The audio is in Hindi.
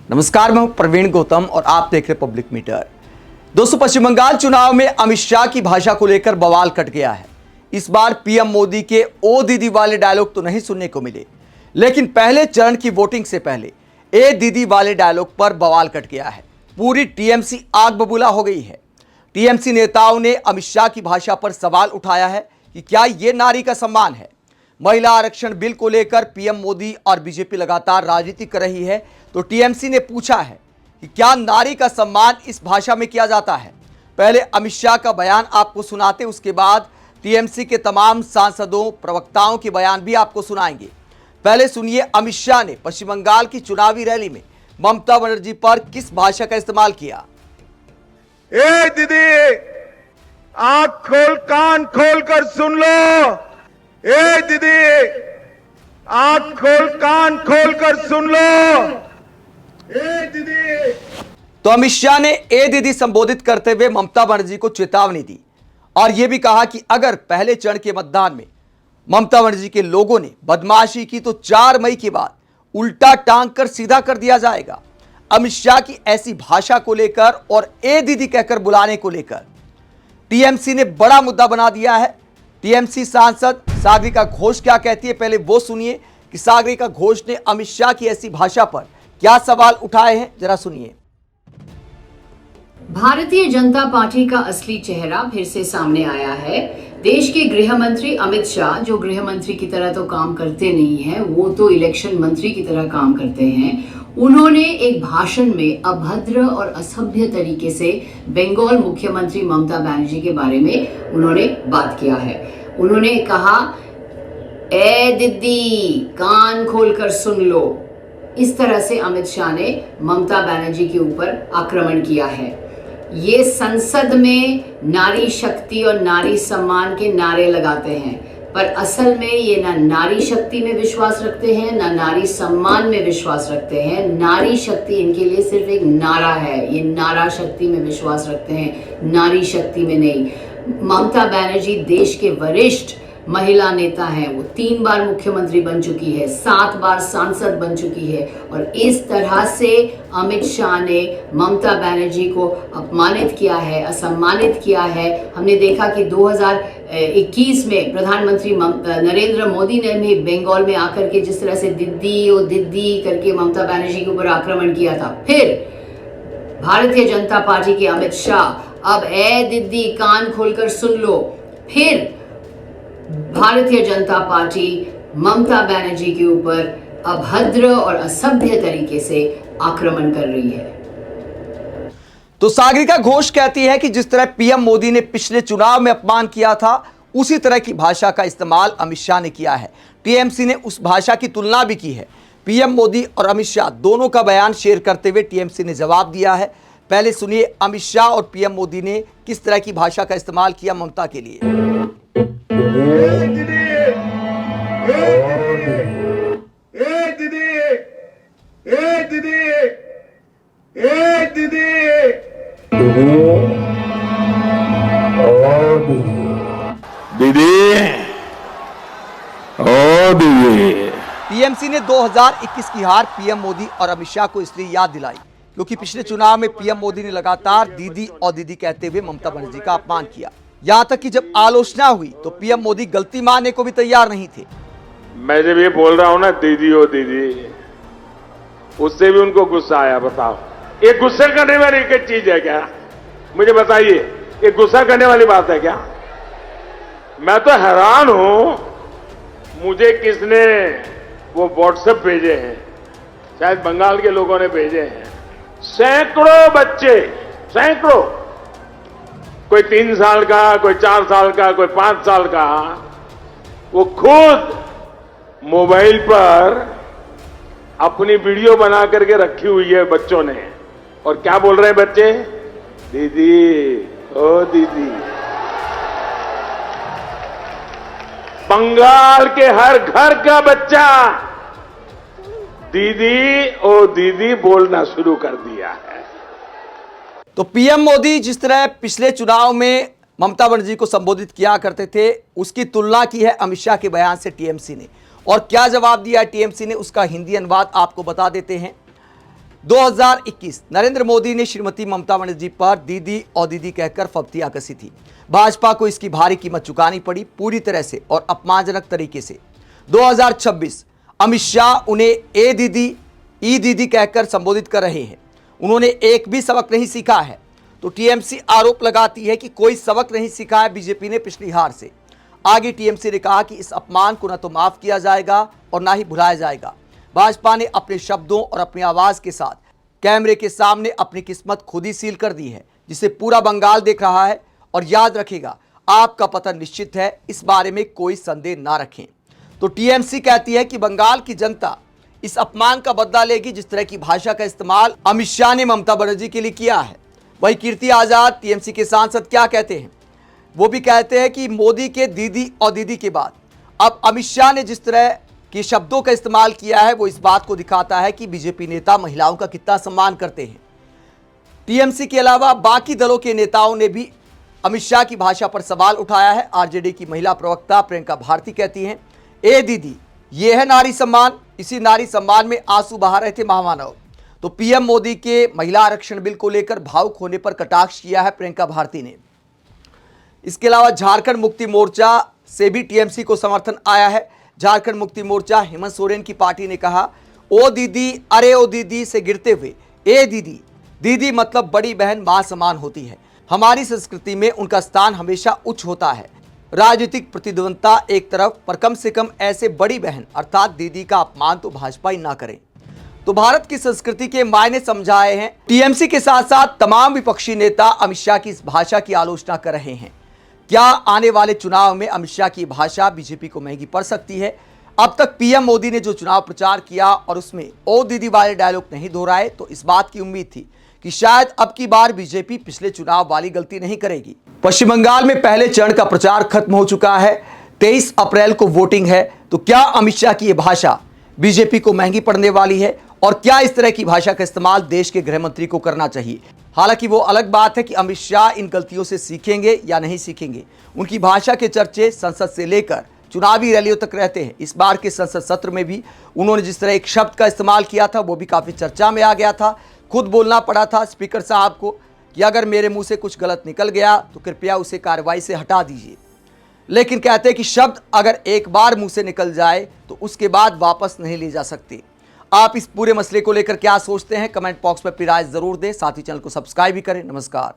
नमस्कार, मैं हूं प्रवीण गौतम और आप देख रहे पब्लिक मीटर। दोस्तों, पश्चिम बंगाल चुनाव में अमित शाह की भाषा को लेकर बवाल कट गया है। इस बार पीएम मोदी के ओ दीदी वाले डायलॉग तो नहीं सुनने को मिले, लेकिन पहले चरण की वोटिंग से पहले ए दीदी वाले डायलॉग पर बवाल कट गया है। पूरी टीएमसी आग बबूला हो गई है। टीएमसी नेताओं ने अमित शाह की भाषा पर सवाल उठाया है कि क्या यह नारी का सम्मान है। महिला आरक्षण बिल को लेकर पीएम मोदी और बीजेपी लगातार राजनीति कर रही है, तो टीएमसी ने पूछा है कि क्या नारी का सम्मान इस भाषा में किया जाता है। पहले अमित शाह का बयान आपको सुनाते, उसके बाद टीएमसी के तमाम सांसदों प्रवक्ताओं के बयान भी आपको सुनाएंगे। पहले सुनिए अमित शाह ने पश्चिम बंगाल की चुनावी रैली में ममता बनर्जी पर किस भाषा का इस्तेमाल किया। ए दीदी, आंख खोल कान खोल कर सुन लो। ए दीदी, आंख खोल कान खोल कर सुन लो। ए दीदी। तो अमित शाह ने ए दीदी संबोधित करते हुए ममता बनर्जी को चेतावनी दी और यह भी कहा कि अगर पहले चरण के मतदान में ममता बनर्जी के लोगों ने बदमाशी की तो 4 मई के बाद उल्टा टांग कर सीधा कर दिया जाएगा। अमित शाह की ऐसी भाषा को लेकर और ए दीदी कहकर बुलाने को लेकर टीएमसी ने बड़ा मुद्दा बना दिया है। टीएमसी सांसद सागरिका घोष क्या कहती है, पहले वो सुनिए कि सागरिका घोष ने अमित शाह की ऐसी भाषा पर क्या सवाल उठाए हैं, जरा सुनिए। भारतीय जनता पार्टी का असली चेहरा फिर से सामने आया है। देश के गृह मंत्री अमित शाह, जो गृह मंत्री की तरह तो काम करते नहीं हैं, वो तो इलेक्शन मंत्री की तरह काम करते हैं। उन्होंने एक भाषण में अभद्र और असभ्य तरीके से बंगाल मुख्यमंत्री ममता बनर्जी के बारे में उन्होंने बात किया है। उन्होंने कहा, ए दीदी कान खोलकर सुन लो। इस तरह से अमित शाह ने ममता बनर्जी के ऊपर आक्रमण किया है। ये संसद में नारी शक्ति और नारी सम्मान के नारे लगाते हैं, पर असल में ये ना नारी शक्ति में विश्वास रखते हैं, ना नारी सम्मान में विश्वास रखते हैं। नारी शक्ति इनके लिए सिर्फ एक नारा है। ये नारा शक्ति में विश्वास रखते हैं, नारी शक्ति में नहीं। ममता बनर्जी देश के वरिष्ठ महिला नेता हैं। वो 3 बार मुख्यमंत्री बन चुकी है, 7 बार सांसद बन चुकी है, और इस तरह से अमित शाह ने ममता बनर्जी को अपमानित किया है, असम्मानित किया है। हमने देखा कि 2021 में प्रधानमंत्री नरेंद्र मोदी ने भी बंगाल में आकर के जिस तरह से दिद्दी ओ दिद्दी करके ममता बनर्जी के ऊपर आक्रमण किया था। फिर भारतीय जनता पार्टी के अमित शाह अब ए दिद्दी कान खोलकर सुन लो। फिर भारतीय जनता पार्टी ममता बनर्जी के ऊपर अभद्र और असभ्य तरीके से आक्रमण कर रही है। तो सागरिका घोष कहती है कि जिस तरह पीएम मोदी ने पिछले चुनाव में अपमान किया था, उसी तरह की भाषा का इस्तेमाल अमित शाह ने किया है। टीएमसी ने उस भाषा की तुलना भी की है। पीएम मोदी और अमित शाह दोनों का बयान शेयर करते हुए टीएमसी ने जवाब दिया है। पहले सुनिए अमित शाह और पीएम मोदी ने किस तरह की भाषा का इस्तेमाल किया ममता के लिए। ए दीदी, ए दीदी, ए दीदी, ए दीदी, दीदी, ओ दीदी। टीएमसी ने 2021 की हार पीएम मोदी और अमित शाह को इसलिए याद दिलाई क्योंकि पिछले चुनाव में पीएम मोदी ने लगातार दीदी और दीदी कहते हुए ममता बनर्जी का अपमान किया। यहां तक कि जब आलोचना हुई तो पीएम मोदी गलती मानने को भी तैयार नहीं थे। मैं जब ये बोल रहा हूं ना दीदी ओ दीदी, उससे भी उनको गुस्सा आया। बताओ, ये गुस्सा करने वाली एक चीज है क्या? मुझे बताइए, ये गुस्सा करने वाली बात है क्या? मैं तो हैरान हूं, मुझे किसने वो व्हाट्सएप भेजे हैं, शायद बंगाल के लोगों ने भेजे हैं। सैकड़ों बच्चे, सैकड़ों, कोई 3 साल का, कोई 4 साल का, कोई 5 साल का, वो खुद मोबाइल पर अपनी वीडियो बना करके रखी हुई है बच्चों ने। और क्या बोल रहे हैं बच्चे? दीदी ओ दीदी। बंगाल के हर घर का बच्चा दीदी ओ दीदी बोलना शुरू कर दिया है। तो पीएम मोदी जिस तरह पिछले चुनाव में ममता बनर्जी को संबोधित किया करते थे, उसकी तुलना की है अमित शाह के बयान से टीएमसी ने। और क्या जवाब दिया टीएमसी ने, उसका हिंदी अनुवाद आपको बता देते हैं। 2021 नरेंद्र मोदी ने श्रीमती ममता बनर्जी पर दीदी और दीदी कहकर फब्तियां कसी थी। भाजपा को इसकी भारी कीमत चुकानी पड़ी पूरी तरह से और अपमानजनक तरीके से। 2026 अमित शाह उन्हें ए दीदी ई दीदी कहकर संबोधित कर रहे हैं। उन्होंने एक भी सबक नहीं सीखा है। तो टीएमसी आरोप लगाती है कि कोई सबक नहीं सीखा है बीजेपी ने पिछली हार से। आगे टीएमसी ने कहा कि इस अपमान को न तो माफ किया जाएगा और ना ही भुलाया जाएगा। भाजपा ने अपने शब्दों और अपनी आवाज के साथ कैमरे के सामने अपनी किस्मत खुद ही सील कर दी है, जिसे पूरा बंगाल देख रहा है और याद रखेगा। आपका पतन निश्चित है, इस बारे में कोई संदेह ना रखें। तो टीएमसी कहती है कि बंगाल की जनता इस अपमान का बदला लेगी जिस तरह की भाषा का इस्तेमाल अमित शाह ने ममता बनर्जी के लिए किया है। वही कीर्ति आजाद टीएमसी के सांसद क्या कहते हैं, वो भी कहते हैं कि मोदी के दीदी और दीदी के बाद अब अमित शाह ने जिस तरह के शब्दों का इस्तेमाल किया है वो इस बात को दिखाता है कि बीजेपी नेता महिलाओं का कितना सम्मान करते हैं। टीएमसी के अलावा बाकी दलों के नेताओं ने भी अमित शाह की भाषा पर सवाल उठाया है। आरजेडी की महिला प्रवक्ता प्रियंका भारती कहती हैं, ए दीदी ये है नारी सम्मान। इसी नारी सम्मान में आंसू बहा रहे थे महामानव। तो पीएम मोदी के महिला आरक्षण बिल को लेकर भावुक होने पर कटाक्ष किया है प्रियंका भारती ने। इसके अलावा झारखंड मुक्ति मोर्चा से भी टीएमसी को समर्थन आया है। झारखंड मुक्ति मोर्चा हेमंत सोरेन की पार्टी ने कहा, ओ दीदी अरे ओ दीदी से गिरते हुए ए दीदी। दीदी मतलब बड़ी बहन मां समान होती है। हमारी संस्कृति में उनका स्थान हमेशा उच्च होता है। राजनीतिक प्रतिद्वंदता एक तरफ, पर कम से कम ऐसे बड़ी बहन अर्थात दीदी का अपमान तो भाजपा ही ना करे। तो भारत की संस्कृति के मायने समझाए हैं। टीएमसी के साथ साथ तमाम विपक्षी नेता अमित शाह की इस भाषा की आलोचना कर रहे हैं। क्या आने वाले चुनाव में अमित शाह की भाषा बीजेपी को महंगी पड़ सकती है? अब तक पीएम मोदी ने जो चुनाव प्रचार किया और उसमें ओ दीदी वाले डायलॉग नहीं दोहराए, तो इस बात की उम्मीद थी कि शायद अब की बार बीजेपी पिछले चुनाव वाली गलती नहीं करेगी। पश्चिम बंगाल में पहले चरण का प्रचार खत्म हो चुका है। 23 अप्रैल को वोटिंग है। तो क्या अमित शाह की यह भाषा बीजेपी को महंगी पड़ने वाली है और क्या इस तरह की भाषा का इस्तेमाल देश के गृह मंत्री को करना चाहिए? हालांकि वो अलग बात है कि अमित शाह इन गलतियों से सीखेंगे या नहीं सीखेंगे। उनकी भाषा के चर्चे संसद से लेकर चुनावी रैलियों तक रहते हैं। इस बार के संसद सत्र में भी उन्होंने जिस तरह एक शब्द का इस्तेमाल किया था वो भी काफी चर्चा में आ गया था। खुद बोलना पड़ा था स्पीकर साहब को कि अगर मेरे मुंह से कुछ गलत निकल गया तो कृपया उसे कार्रवाई से हटा दीजिए। लेकिन कहते हैं कि शब्द अगर एक बार मुंह से निकल जाए तो उसके बाद वापस नहीं ले जा सकते। आप इस पूरे मसले को लेकर क्या सोचते हैं? कमेंट बॉक्स में अपनी राय जरूर दें। साथ ही चैनल को सब्सक्राइब भी करें। नमस्कार।